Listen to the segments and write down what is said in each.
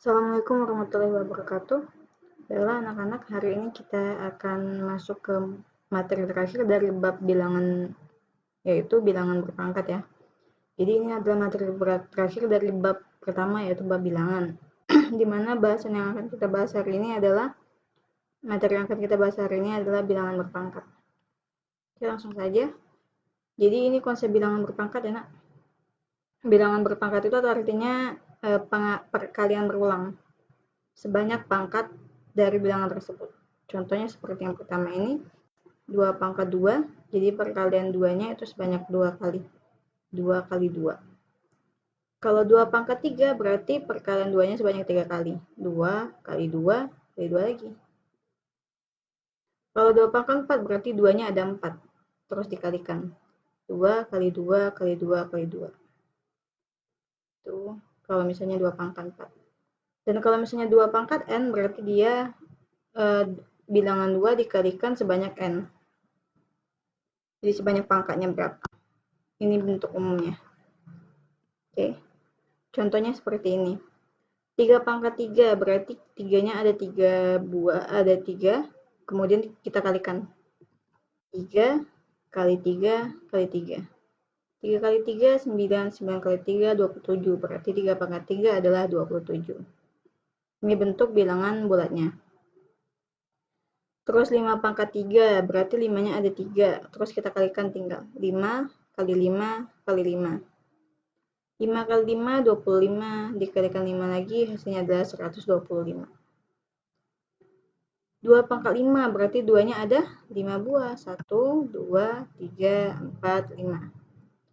Assalamualaikum warahmatullahi wabarakatuh. Baiklah anak-anak, hari ini kita akan masuk ke materi terakhir dari bab bilangan, yaitu bilangan berpangkat ya. Jadi ini adalah materi terakhir dari bab pertama, yaitu bab bilangan. Di mana bahasan yang akan kita bahas hari ini adalah, materi yang akan kita bahas hari ini adalah bilangan berpangkat. Oke, langsung saja. Jadi ini konsep bilangan berpangkat ya nak. Bilangan berpangkat itu artinya perkalian berulang sebanyak pangkat dari bilangan tersebut. Contohnya seperti yang pertama ini, 2 pangkat 2, jadi perkalian 2-nya itu sebanyak 2 kali. 2 kali 2. Kalau 2 pangkat 3 berarti perkalian 2-nya sebanyak 3 kali. 2 kali 2 kali 2 lagi. Kalau 2 pangkat 4 berarti 2-nya ada 4. Terus dikalikan. 2 kali 2 kali 2 kali 2. Itu kalau misalnya 2 pangkat 4. Dan kalau misalnya 2 pangkat n berarti dia bilangan 2 dikalikan sebanyak n. Jadi sebanyak pangkatnya berapa. Ini bentuk umumnya. Oke. Contohnya seperti ini. 3 pangkat 3 berarti 3-nya ada 3 buah, ada 3. Kemudian kita kalikan. 3 kali 3 kali 3. 3 kali 3, 9. 9 kali 3, 27. Berarti 3 pangkat 3 adalah 27. Ini bentuk bilangan bulatnya. Terus 5 pangkat 3, berarti 5-nya ada 3. Terus kita kalikan tinggal. 5 kali 5 kali 5. 5 kali 5, 25. Dikalikan 5 lagi, hasilnya adalah 125. 2 pangkat 5, berarti 2-nya ada 5 buah. 1, 2, 3, 4, 5.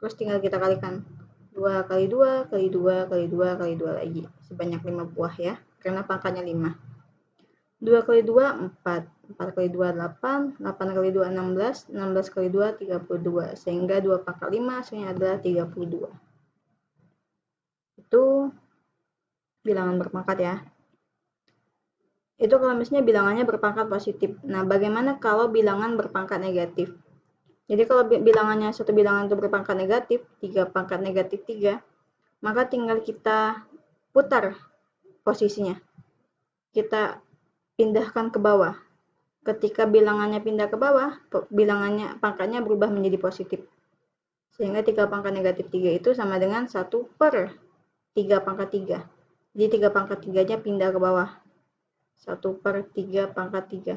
Terus tinggal kita kalikan. 2 kali 2 kali 2 kali 2 kali 2 lagi. Sebanyak 5 buah ya, karena pangkatnya 5. 2 kali 2, 4. 4 kali 2, 8. 8 kali 2, 16. 16 kali 2, 32. Sehingga 2 pangkat 5 hasilnya adalah 32. Itu bilangan berpangkat ya. Itu kalau misalnya bilangannya berpangkat positif. Nah, bagaimana kalau bilangan berpangkat negatif? Jadi kalau bilangannya satu bilangan itu berpangkat negatif, 3 pangkat negatif 3, maka tinggal kita putar posisinya. Kita pindahkan ke bawah. Ketika bilangannya pindah ke bawah, bilangannya pangkatnya berubah menjadi positif. Sehingga 3 pangkat negatif 3 itu sama dengan 1 per 3 pangkat 3. Jadi 3 pangkat 3-nya pindah ke bawah. 1 per 3 pangkat 3.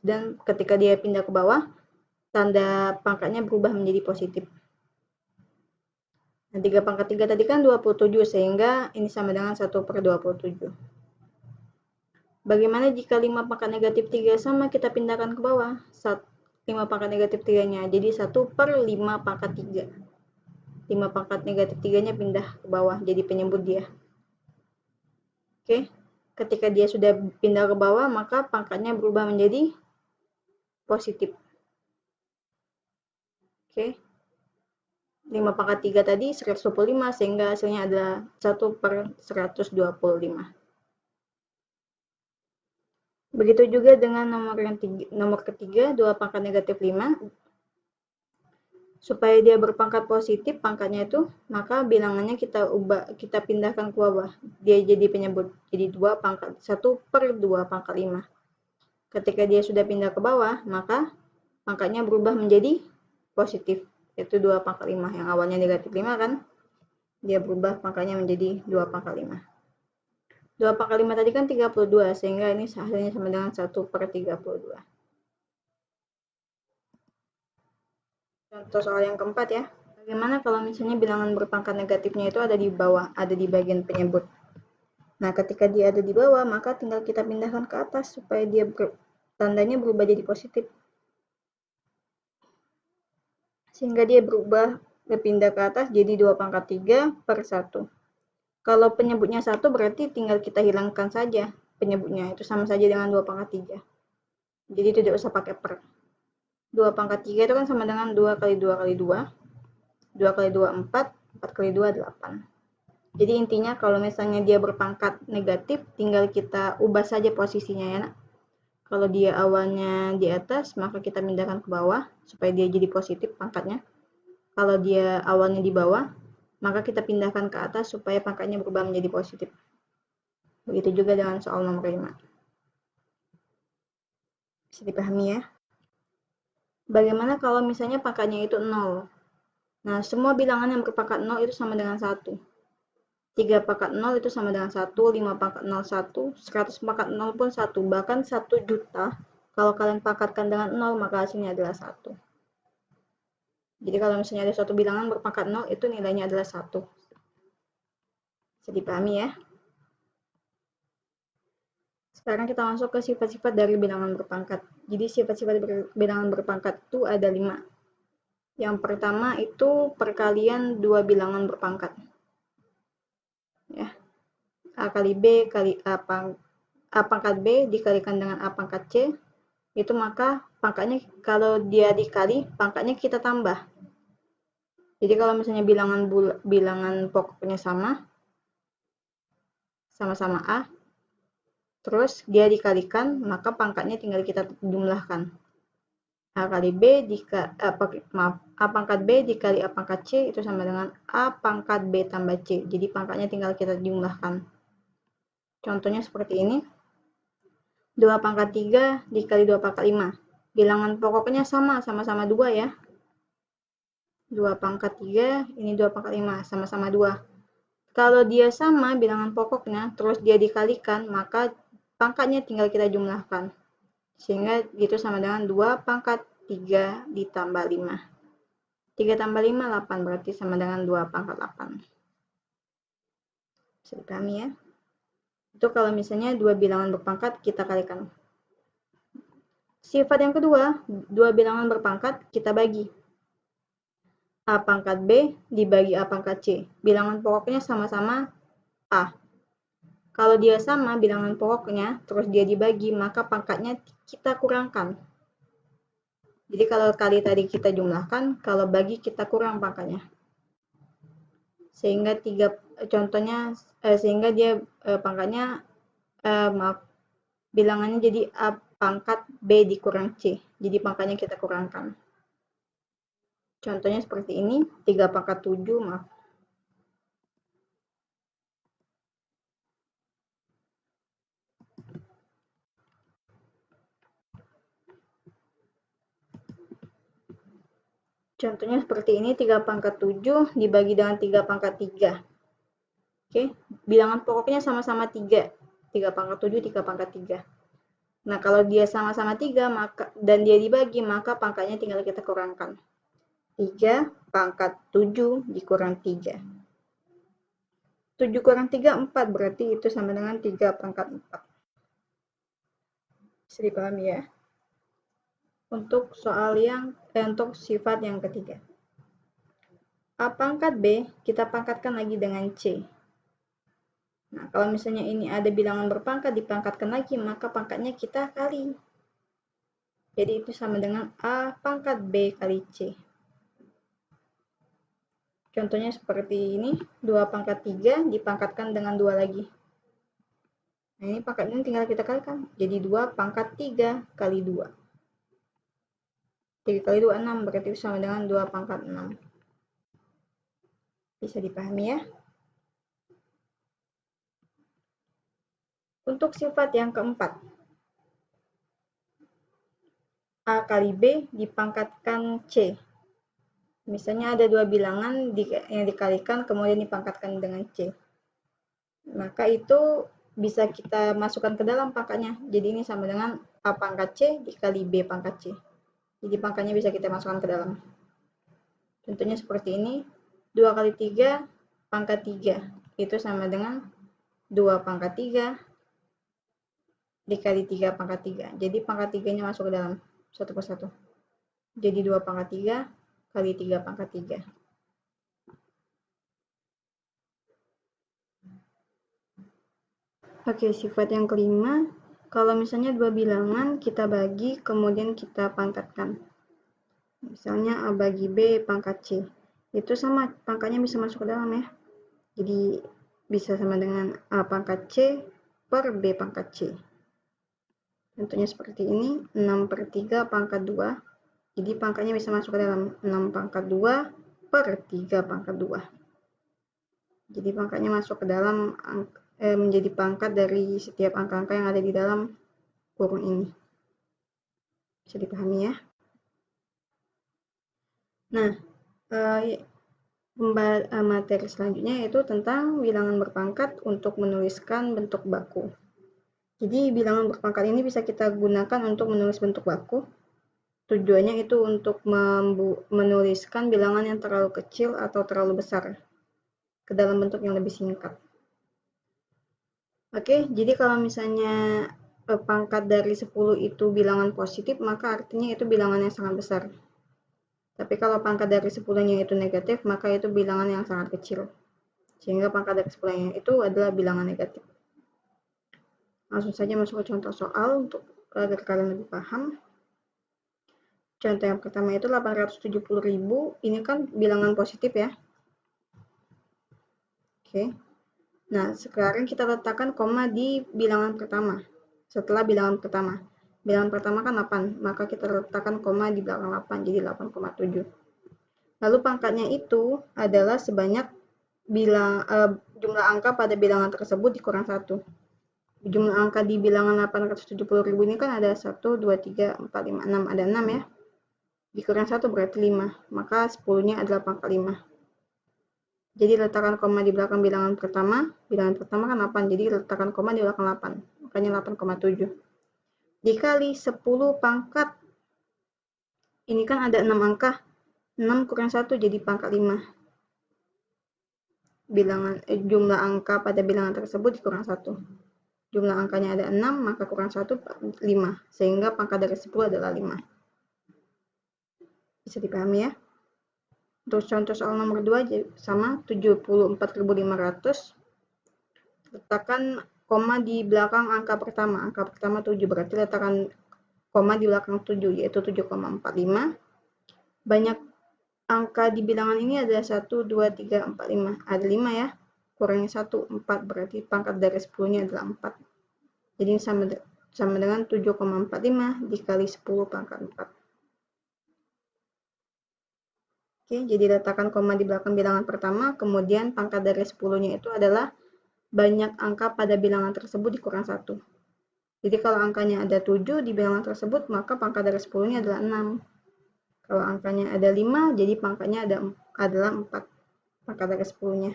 Dan ketika dia pindah ke bawah, tanda pangkatnya berubah menjadi positif. Nah, 3 pangkat 3 tadi kan 27, sehingga ini sama dengan 1 per 27. Bagaimana jika 5 pangkat negatif 3 sama, kita pindahkan ke bawah. 5 pangkat negatif 3-nya, jadi 1 per 5 pangkat 3. 5 pangkat negatif 3-nya pindah ke bawah, jadi penyebut dia. Oke, ketika dia sudah pindah ke bawah, maka pangkatnya berubah menjadi positif. Oke, 5 pangkat 3 tadi 125, sehingga hasilnya adalah 1 per 125. Begitu juga dengan nomor ketiga, 2 pangkat negatif 5. Supaya dia berpangkat positif pangkatnya itu, maka bilangannya kita pindahkan ke bawah. Dia jadi penyebut. Jadi 2 pangkat 1 per 2 pangkat 5. Ketika dia sudah pindah ke bawah, maka pangkatnya berubah menjadi positif, yaitu 2 pangkat 5. Yang awalnya negatif 5 kan, dia berubah pangkatnya menjadi 2 pangkat 5. 2 pangkat 5 tadi kan 32, sehingga ini hasilnya sama dengan 1 per 32. Contoh soal yang keempat ya. Bagaimana kalau misalnya bilangan berpangkat negatifnya itu ada di bawah, ada di bagian penyebut. Nah, ketika dia ada di bawah, maka tinggal kita pindahkan ke atas supaya dia tandanya berubah jadi positif. Sehingga dia berpindah ke atas jadi 2 pangkat 3 per 1. Kalau penyebutnya 1 berarti tinggal kita hilangkan saja penyebutnya. Itu sama saja dengan 2 pangkat 3. Jadi tidak usah pakai per. 2 pangkat 3 itu kan sama dengan 2 kali 2 kali 2. 2 kali 2, 4. 4 kali 2, 8. Jadi intinya kalau misalnya dia berpangkat negatif, tinggal kita ubah saja posisinya ya nak. Kalau dia awalnya di atas, maka kita pindahkan ke bawah, supaya dia jadi positif pangkatnya. Kalau dia awalnya di bawah, maka kita pindahkan ke atas, supaya pangkatnya berubah menjadi positif. Begitu juga dengan soal nomor 5. Bisa dipahami ya? Bagaimana kalau misalnya pangkatnya itu 0? Nah, semua bilangan yang berpangkat 0 itu sama dengan 1. 3 pangkat 0 itu sama dengan 1, 5 pangkat 0 1, 100 pangkat 0 pun 1, bahkan 1 juta. Kalau kalian pangkatkan dengan 0, maka hasilnya adalah 1. Jadi kalau misalnya ada suatu bilangan berpangkat 0, itu nilainya adalah 1. Bisa dipahami ya? Sekarang kita masuk ke sifat-sifat dari bilangan berpangkat. Jadi sifat-sifat bilangan berpangkat itu ada 5. Yang pertama itu perkalian dua bilangan berpangkat. Ya. A kali B kali A pangkat B dikalikan dengan A pangkat C, itu maka pangkatnya kalau dia dikali, pangkatnya kita tambah. Jadi kalau misalnya bilangan pokoknya sama-sama A, terus dia dikalikan, maka pangkatnya tinggal kita jumlahkan. A kali B A pangkat B dikali A pangkat C itu sama dengan A pangkat B tambah C. Jadi pangkatnya tinggal kita jumlahkan. Contohnya seperti ini. 2 pangkat 3 dikali 2 pangkat 5. Bilangan pokoknya sama-sama 2 ya. 2 pangkat 3, ini 2 pangkat 5, sama-sama 2. Kalau dia sama bilangan pokoknya, terus dia dikalikan, maka pangkatnya tinggal kita jumlahkan. Sehingga itu sama dengan 2 pangkat 3 ditambah 5. 3 tambah 5, 8, berarti sama dengan 2 pangkat 8. Bisa dipahami ya? Itu kalau misalnya dua bilangan berpangkat, kita kalikan. Sifat yang kedua, dua bilangan berpangkat, kita bagi. A pangkat B dibagi A pangkat C. Bilangan pokoknya sama-sama A. Kalau dia sama bilangan pokoknya, terus dia dibagi, maka pangkatnya kita kurangkan. Jadi kalau kali tadi kita jumlahkan, kalau bagi kita kurang pangkatnya. Sehingga sehingga dia pangkatnya bilangannya jadi A pangkat B dikurang C. Jadi pangkatnya kita kurangkan. Contohnya seperti ini, 3 pangkat 7, maaf. Contohnya seperti ini, 3 pangkat 7 dibagi dengan 3 pangkat 3. Oke, bilangan pokoknya sama-sama 3. 3 pangkat 7, 3 pangkat 3. Nah, kalau dia sama-sama 3 dan dia dibagi, maka pangkatnya tinggal kita kurangkan. 3 pangkat 7 dikurang 3. 7 kurang 3, 4. Berarti itu sama dengan 3 pangkat 4. Bisa dipahami ya? Untuk sifat yang ketiga. A pangkat B, kita pangkatkan lagi dengan C. Nah, kalau misalnya ini ada bilangan berpangkat, dipangkatkan lagi, maka pangkatnya kita kali. Jadi itu sama dengan A pangkat B kali C. Contohnya seperti ini, 2 pangkat 3 dipangkatkan dengan 2 lagi. Nah, ini pangkatnya tinggal kita kalikan. Jadi 2 pangkat 3 kali 2. 3 kali 2, 6. Berarti itu sama dengan 2 pangkat 6. Bisa dipahami ya? Untuk sifat yang keempat. A kali B dipangkatkan C. Misalnya ada dua bilangan yang dikalikan kemudian dipangkatkan dengan C. Maka itu bisa kita masukkan ke dalam pangkatnya. Jadi ini sama dengan A pangkat C dikali B pangkat C. Jadi pangkatnya bisa kita masukkan ke dalam. Contohnya seperti ini. 2 kali 3 pangkat 3. Itu sama dengan 2 pangkat 3 dikali 3 pangkat 3. Jadi pangkat 3-nya masuk ke dalam satu persatu. Jadi 2 pangkat 3 kali 3 pangkat 3. Oke, sifat yang kelima, kalau misalnya dua bilangan kita bagi, kemudian kita pangkatkan. Misalnya A bagi B pangkat C. Itu sama, pangkatnya bisa masuk ke dalam ya. Jadi bisa sama dengan A pangkat C per B pangkat C. Contohnya seperti ini, 6 per 3 pangkat 2. Jadi pangkatnya bisa masuk ke dalam 6 pangkat 2 per 3 pangkat 2. Jadi pangkatnya masuk ke dalam menjadi pangkat dari setiap angka-angka yang ada di dalam kurung ini. Bisa dipahami ya? Nah, materi selanjutnya yaitu tentang bilangan berpangkat untuk menuliskan bentuk baku. Jadi bilangan berpangkat ini bisa kita gunakan untuk menulis bentuk baku. Tujuannya itu untuk menuliskan bilangan yang terlalu kecil atau terlalu besar ke dalam bentuk yang lebih singkat. Oke, jadi kalau misalnya pangkat dari 10 itu bilangan positif, maka artinya itu bilangan yang sangat besar. Tapi kalau pangkat dari 10-nya itu negatif, maka itu bilangan yang sangat kecil. Sehingga pangkat dari 10-nya itu adalah bilangan negatif. Langsung saja masuk ke contoh soal untuk agar kalian lebih paham. Contoh yang pertama itu 870.000, ini kan bilangan positif ya. Oke. Nah, sekarang kita letakkan koma di bilangan pertama. Setelah bilangan pertama. Bilangan pertama kan 8, maka kita letakkan koma di belakang 8, jadi 8,7. Lalu pangkatnya itu adalah sebanyak jumlah angka pada bilangan tersebut dikurang 1. Jumlah angka di bilangan 870.000 ini kan ada 1, 2, 3, 4, 5, 6. Ada 6 ya. Dikurang 1 berarti 5. Maka 10-nya adalah pangkat 5. Jadi letakkan koma di belakang bilangan pertama kan 8, jadi letakkan koma di belakang 8, makanya 8,7. Dikali 10 pangkat, ini kan ada 6 angka, 6 kurang 1 jadi pangkat 5. Jumlah angka pada bilangan tersebut dikurang 1. Jumlah angkanya ada 6, maka kurang 1, 5. Sehingga pangkat dari 10 adalah 5. Bisa dipahami ya? Untuk contoh soal nomor 2 sama 74.500. Letakkan koma di belakang angka pertama. Angka pertama 7, berarti letakkan koma di belakang 7, yaitu 7,45. Banyak angka di bilangan ini ada 1, 2, 3, 4, 5. Ada 5 ya. Kurangnya 1, 4. Berarti pangkat dari 10-nya adalah 4. Jadi sama dengan 7,45 dikali 10 pangkat 4. Oke, jadi letakkan koma di belakang bilangan pertama, kemudian pangkat dari 10-nya itu adalah banyak angka pada bilangan tersebut dikurang 1. Jadi kalau angkanya ada 7 di bilangan tersebut, maka pangkat dari 10-nya adalah 6. Kalau angkanya ada 5, jadi pangkatnya adalah 4. Pangkat dari 10-nya.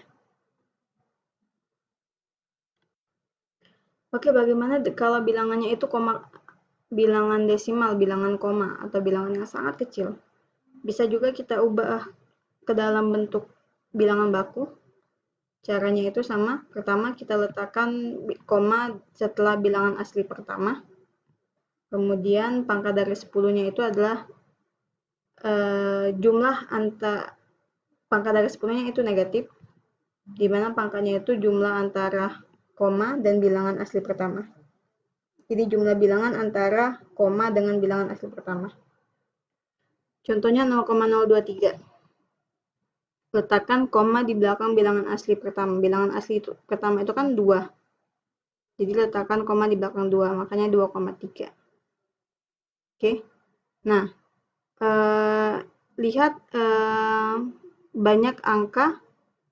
Oke, bagaimana kalau bilangannya itu bilangan desimal, bilangan koma, atau bilangan yang sangat kecil? Bisa juga kita ubah ke dalam bentuk bilangan baku. Caranya itu sama. Pertama kita letakkan koma setelah bilangan asli pertama. Kemudian pangkat dari 10-nya itu adalah jumlah pangkat dari 10-nya itu negatif, di mana pangkatnya itu jumlah antara koma dan bilangan asli pertama. Jadi jumlah bilangan antara koma dengan bilangan asli pertama. Contohnya 0,023. Letakkan koma di belakang bilangan asli pertama. Bilangan asli pertama itu kan 2. Jadi letakkan koma di belakang 2, makanya 2,3. Oke. Nah, lihat banyak angka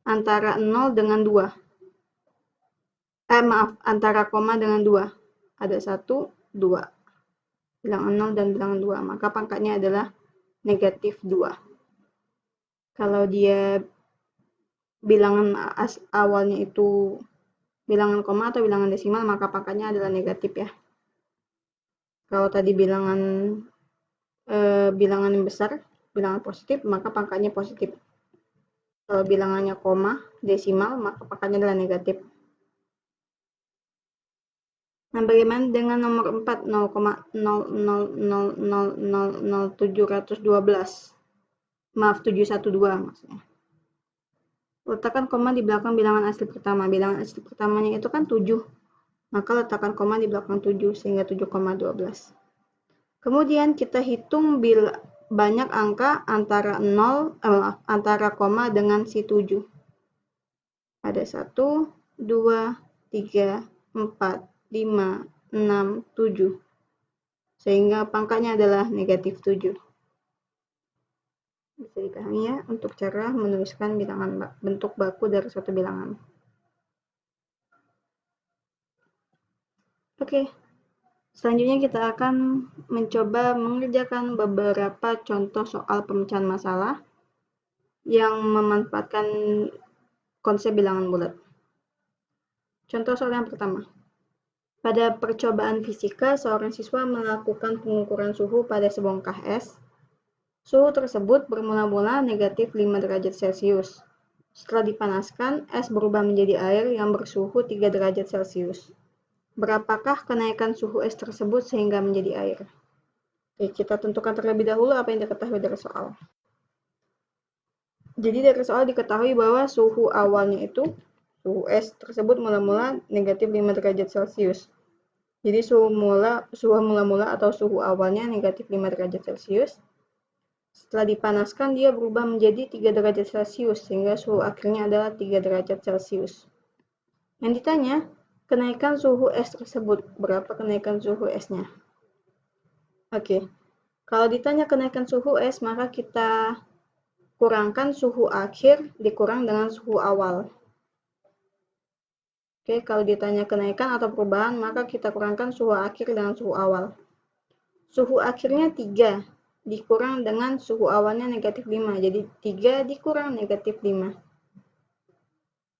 antara 0 dengan 2. Antara koma dengan 2. Ada 1, 2. Bilangan 0 dan bilangan 2. Maka pangkatnya adalah negatif 2. Kalau dia bilangan awalnya itu bilangan koma atau bilangan desimal, maka pangkatnya adalah negatif ya. Kalau tadi bilangan yang besar, bilangan positif, maka pangkatnya positif. Kalau bilangannya koma, desimal, maka pangkatnya adalah negatif. Nah, bagaimana dengan nomor 4, 0,000000712? Maaf, 712 maksudnya. Letakkan koma di belakang bilangan asli pertama. Bilangan asli pertamanya itu kan 7. Maka letakkan koma di belakang 7 sehingga 7,12. Kemudian kita hitung banyak angka antara koma dengan si 7. Ada 1, 2, 3, 4, 5, 6, 7. Sehingga pangkatnya adalah negatif 7. Bisa dipahami ya untuk cara menuliskan bentuk baku dari suatu bilangan. Oke, selanjutnya kita akan mencoba mengerjakan beberapa contoh soal pemecahan masalah yang memanfaatkan konsep bilangan bulat. Contoh soal yang pertama. Pada percobaan fisika, seorang siswa melakukan pengukuran suhu pada sebongkah es. Suhu tersebut bermula-mula negatif 5 derajat Celcius. Setelah dipanaskan, es berubah menjadi air yang bersuhu 3 derajat Celcius. Berapakah kenaikan suhu es tersebut sehingga menjadi air? Oke, kita tentukan terlebih dahulu apa yang diketahui dari soal. Jadi dari soal diketahui bahwa suhu awalnya itu, suhu es tersebut mula-mula negatif 5 derajat Celcius. Jadi suhu mula-mula atau suhu awalnya negatif 5 derajat Celcius. Setelah dipanaskan, dia berubah menjadi 3 derajat Celcius, sehingga suhu akhirnya adalah 3 derajat Celcius. Yang ditanya, kenaikan suhu es tersebut, berapa kenaikan suhu esnya? Oke, kalau ditanya kenaikan suhu es, maka kita kurangkan suhu akhir dikurang dengan suhu awal. Oke, kalau ditanya kenaikan atau perubahan, maka kita kurangkan suhu akhir dengan suhu awal. Suhu akhirnya 3 dikurang dengan suhu awalnya negatif 5. Jadi 3 dikurang negatif 5.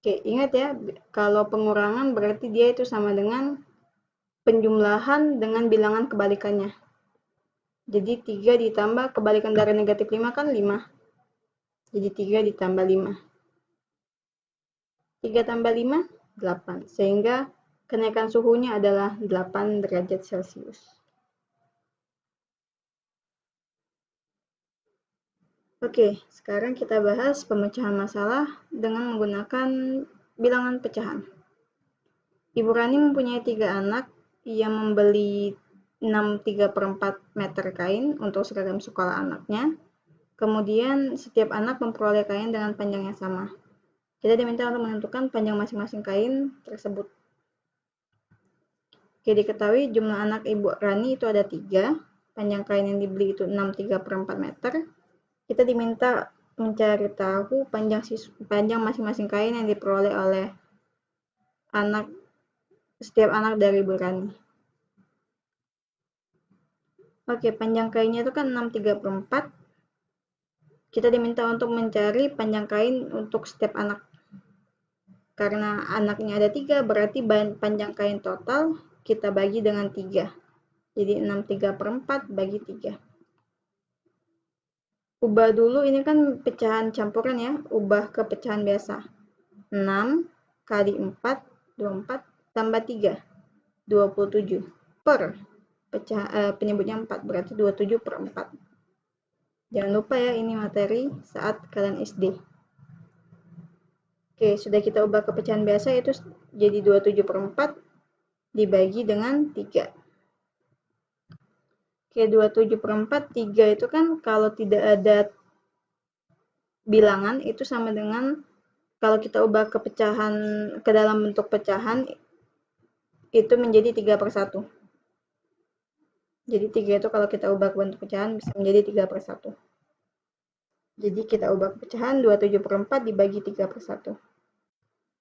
Oke, ingat ya, kalau pengurangan berarti dia itu sama dengan penjumlahan dengan bilangan kebalikannya. Jadi 3 ditambah kebalikan dari negatif 5 kan 5. Jadi 3 ditambah 5. 3 tambah 5, 8. Sehingga kenaikan suhunya adalah 8 derajat Celcius. Oke, sekarang kita bahas pemecahan masalah dengan menggunakan bilangan pecahan. Ibu Rani mempunyai 3 anak. Ia membeli 6/3/4 meter kain untuk seragam sekolah anaknya. Kemudian setiap anak memperoleh kain dengan panjang yang sama. Kita diminta untuk menentukan panjang masing-masing kain tersebut. Oke, diketahui jumlah anak Ibu Rani itu ada 3. Panjang kain yang dibeli itu 6/3/4 meter. Kita diminta mencari tahu panjang masing-masing kain yang diperoleh oleh setiap anak dari Ibu Rani. Oke, panjang kainnya itu kan 6/3/4. Kita diminta untuk mencari panjang kain untuk setiap anak. Karena anaknya ada 3, berarti panjang kain total kita bagi dengan 3. Jadi 6/3/4 bagi 3. Ubah dulu, ini kan pecahan campuran ya, ubah ke pecahan biasa. 6 kali 4, 24, tambah 3, 27. Per penyebutnya 4, berarti 27/4. Jangan lupa ya, ini materi saat kalian SD. Oke, sudah kita ubah ke pecahan biasa, itu jadi 27/4 dibagi dengan 3. Oke, 27/4, 3 itu kan kalau tidak ada bilangan, itu sama dengan kalau kita ubah ke pecahan, ke dalam bentuk pecahan, itu menjadi 3/1. Jadi 3 itu kalau kita ubah ke bentuk pecahan bisa menjadi 3/1. Jadi kita ubah ke pecahan 27/4 dibagi 3/1.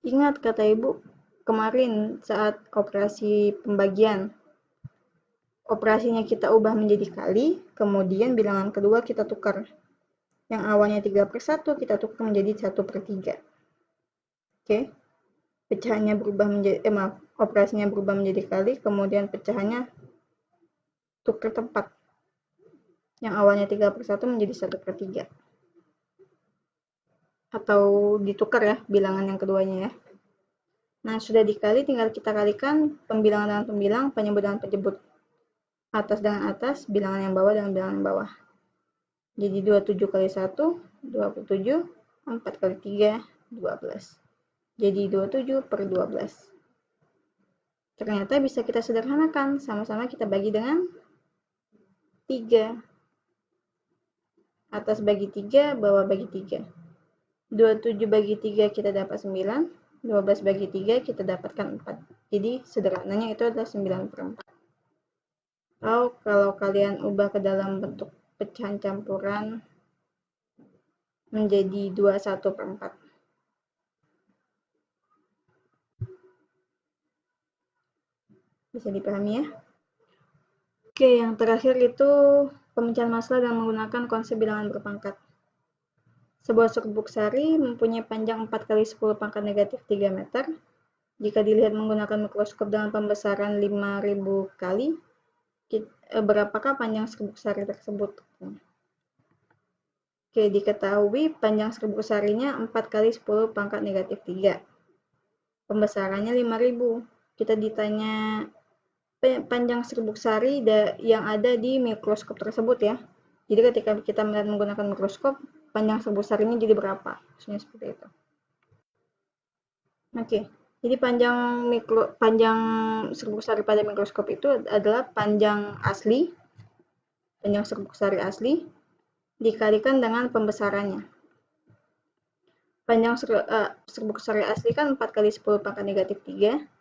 Ingat kata Ibu kemarin saat operasi pembagian. Operasinya kita ubah menjadi kali, kemudian bilangan kedua kita tukar. Yang awalnya 3/1 kita tukar menjadi 1/3. Oke. Pecahannya berubah menjadi operasinya berubah menjadi kali, kemudian pecahannya tukar tempat. Yang awalnya 3/1 menjadi 1/3. Atau ditukar ya bilangan yang keduanya ya. Nah, sudah dikali, tinggal kita kalikan pembilangan dengan pembilang, penyebut dengan penyebut. Atas dengan atas, bilangan yang bawah dengan bilangan yang bawah. Jadi 27 kali 1, 27, 4 kali 3, 12. Jadi 27/12. Ternyata bisa kita sederhanakan, sama-sama kita bagi dengan 3. Atas bagi 3, bawah bagi 3. 27 bagi 3 kita dapat 9, 12 bagi 3 kita dapatkan 4. Jadi sederhananya itu adalah 9/4. Atau kalau kalian ubah ke dalam bentuk pecahan campuran menjadi 21/4. Bisa dipahami ya? Oke, yang terakhir itu pemecahan masalah dengan menggunakan konsep bilangan berpangkat. Sebuah serbuk sari mempunyai panjang 4 kali 10 pangkat negatif 3 meter. Jika dilihat menggunakan mikroskop dengan pembesaran 5000 kali, berapakah panjang serbuk sari tersebut? Oke, diketahui panjang serbuk sarinya 4 kali 10 pangkat negatif 3. Pembesarannya 5000. Kita ditanya panjang serbuk sari yang ada di mikroskop tersebut ya. Jadi ketika kita melihat menggunakan mikroskop, panjang serbuk sarinya jadi berapa? Maksudnya seperti itu. Oke, jadi panjang serbuk sari pada mikroskop itu adalah panjang serbuk sari asli dikalikan dengan pembesarannya. Panjang serbuk sari asli kan 4 kali 10 pangkat negatif 3.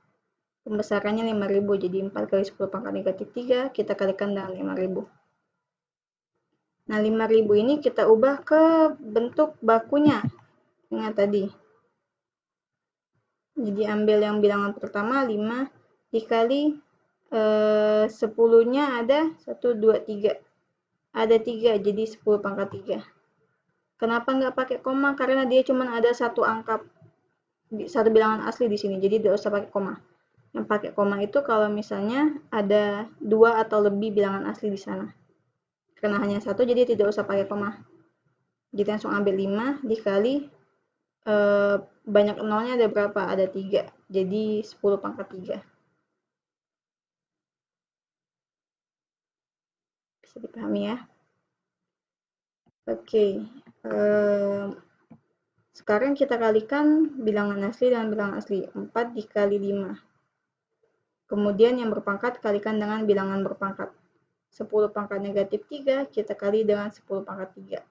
Pembesarannya 5000, jadi 4 kali 10 pangkat negatif 3 kita kalikan dengan 5000. Nah, 5000 ini kita ubah ke bentuk bakunya. Ingat tadi. Jadi ambil yang bilangan pertama 5 dikali 10-nya ada 1, 2, 3. Ada 3, jadi 10 pangkat 3. Kenapa nggak pakai koma? Karena dia cuma ada satu angka, satu bilangan asli di sini, jadi tidak usah pakai koma. Yang pakai koma itu kalau misalnya ada 2 atau lebih bilangan asli di sana. Karena hanya satu, jadi tidak usah pakai koma. Jadi langsung ambil 5 dikali banyak nolnya ada berapa? Ada 3. Jadi 10 pangkat 3. Bisa dipahami ya? Oke. Sekarang kita kalikan bilangan asli dengan bilangan asli. 4 dikali 5. Kemudian yang berpangkat kalikan dengan bilangan berpangkat. 10 pangkat negatif 3 kita kali dengan 10 pangkat 3.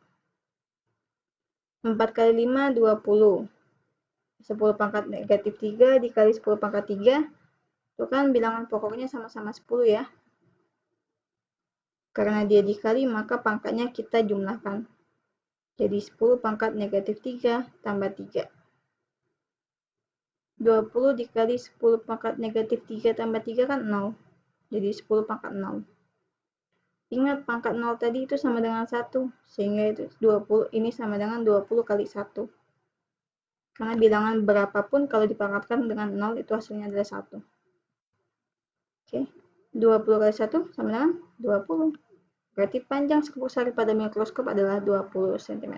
4 kali 5, 20. 10 pangkat negatif 3 dikali 10 pangkat 3. Itu kan bilangan pokoknya sama-sama 10 ya. Karena dia dikali, maka pangkatnya kita jumlahkan. Jadi 10 pangkat negatif 3 tambah 3. 20 dikali 10 pangkat negatif 3 tambah 3 kan 0. Jadi 10 pangkat 0. Ingat pangkat 0 tadi itu sama dengan 1. Sehingga itu 20 ini sama dengan 20 kali 1. Karena bilangan berapapun kalau dipangkatkan dengan 0 itu hasilnya adalah 1. Oke. 20 kali 1 sama dengan 20. Berarti panjang serbuk sari pada mikroskop adalah 20 cm.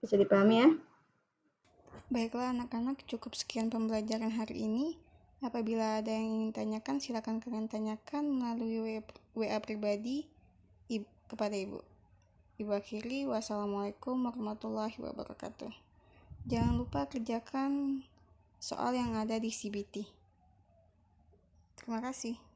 Bisa dipahami ya? Baiklah anak-anak, cukup sekian pembelajaran hari ini. Apabila ada yang ingin tanyakan, silakan kalian tanyakan melalui WA pribadi kepada Ibu. Ibu akhiri, wassalamualaikum warahmatullahi wabarakatuh. Jangan lupa kerjakan soal yang ada di CBT. Terima kasih.